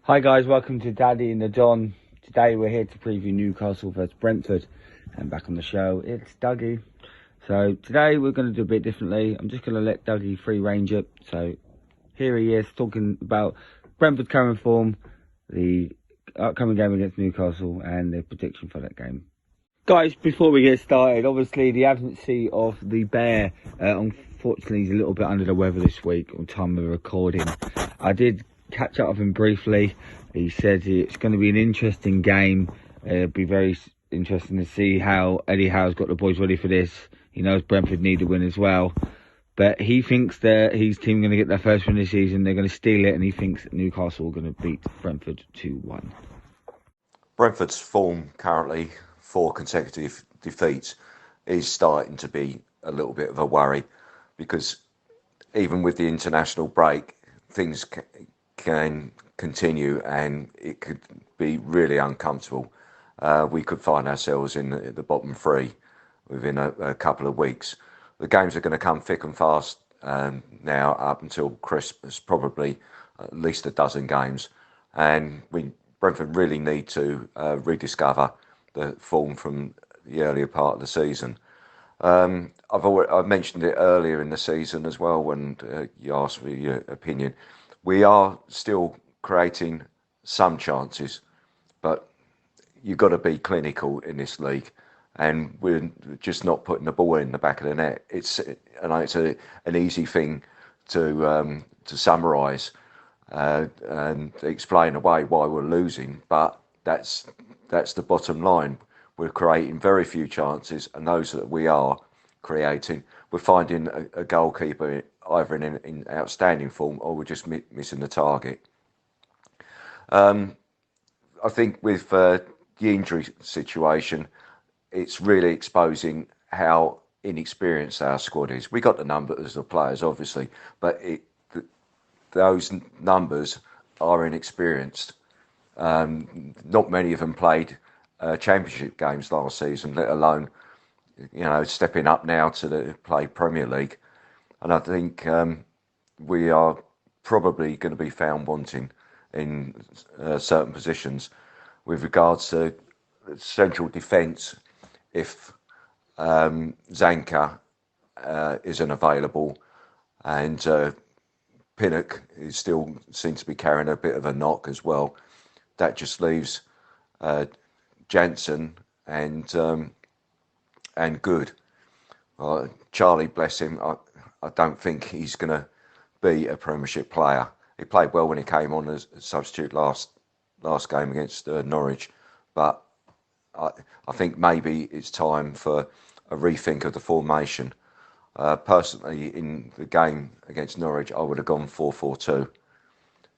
Hi guys, welcome to Daddy and the Don. Today we're here to preview Newcastle versus Brentford, and back on the show it's Dougie. So today we're going to do a bit differently. I'm just going to let Dougie free range it. So here he is talking about Brentford's current form, the upcoming game against Newcastle, and the prediction for that game. Guys, before we get started, obviously the absence of the Bear, unfortunately he's a little bit under the weather this week on time of recording. I did catch up with him briefly. He said it's going to be an interesting game. It'll be very interesting to see how Eddie Howe's got the boys ready for this. He knows Brentford need a win as well. But he thinks that his team are going to get their first win this season. They're going to steal it, and he thinks that Newcastle are going to beat Brentford 2-1. Brentford's form currently, 4 consecutive defeats, is starting to be a little bit of a worry, because even with the international break, things can continue and it could be really uncomfortable. We could find ourselves in the bottom 3 within a couple of weeks. The games are going to come thick and fast now up until Christmas, probably at least a dozen games, and Brentford really need to rediscover the form from the earlier part of the season. I've mentioned it earlier in the season as well when you asked me your opinion. We are still creating some chances, but you've got to be clinical in this league, and we're just not putting the ball in the back of the net. It's an easy thing to summarise and explain away why we're losing, but that's the bottom line. We're creating very few chances, and those that we are creating, we're finding a goalkeeper either in outstanding form or we're just missing the target. I think with the injury situation, it's really exposing how inexperienced our squad is. We got the numbers of players, obviously, but those numbers are inexperienced. Not many of them played championship games last season, let alone stepping up now to play Premier League. And I think we are probably going to be found wanting in certain positions with regards to central defence. If Zanka isn't available and Pinnock is still seems to be carrying a bit of a knock as well, that just leaves Jansen and Good. Charlie, bless him, I don't think he's going to be a Premiership player. He played well when he came on as a substitute last game against Norwich, but I think maybe it's time for a rethink of the formation. Personally, in the game against Norwich, I would have gone 4-4-2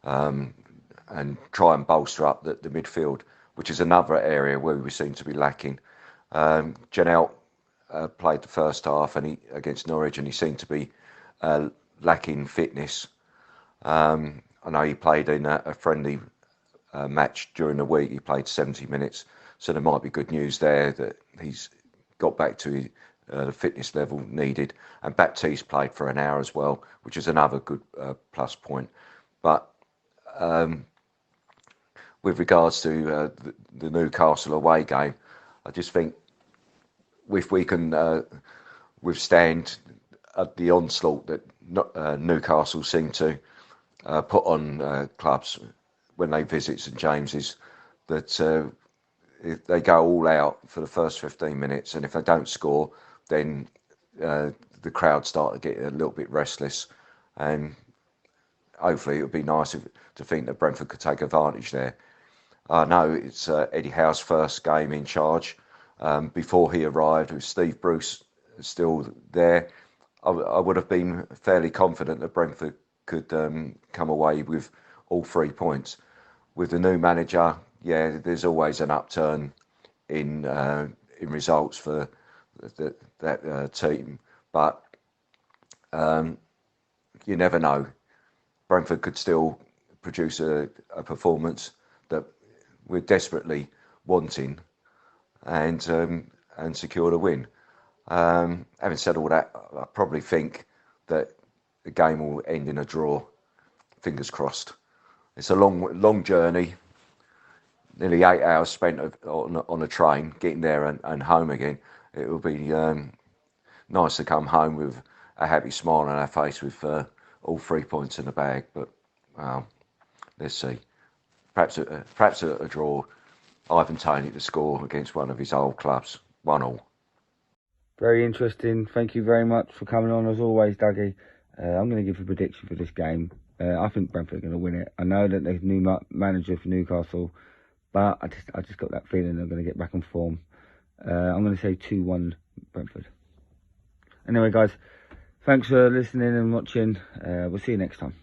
and try and bolster up the midfield, which is another area where we seem to be lacking. Janelt played the first half against Norwich, and he seemed to be lacking fitness. I know he played in a friendly match during the week. He played 70 minutes, so there might be good news there that he's got back to the fitness level needed. And Baptiste played for an hour as well, which is another good plus point. But with regards to the Newcastle away game, I just think if we can withstand the onslaught that Newcastle seem to put on clubs when they visit St James's, that if they go all out for the first 15 minutes, and if they don't score, then the crowd start to get a little bit restless, and hopefully it would be nice to think that Brentford could take advantage there. I know it's Eddie Howe's first game in charge. Before he arrived, with Steve Bruce still there, I would have been fairly confident that Brentford could come away with all 3 points. With the new manager, yeah, there's always an upturn in results for that team, but you never know. Brentford could still produce a performance that we're desperately wanting and secure the win. Having said all that, I probably think that the game will end in a draw. Fingers crossed. It's a long journey, nearly 8 hours spent on a train, getting there and home again. It will be nice to come home with a happy smile on our face with all 3 points in the bag. But let's see. Perhaps a draw. Ivan Toney to score against one of his old clubs. 1-1. Very interesting. Thank you very much for coming on as always, Dougie. I'm going to give a prediction for this game. I think Brentford are going to win it. I know that there's a new manager for Newcastle, but I just got that feeling they're going to get back on form. I'm going to say 2-1 Brentford. Anyway, guys, thanks for listening and watching. We'll see you next time.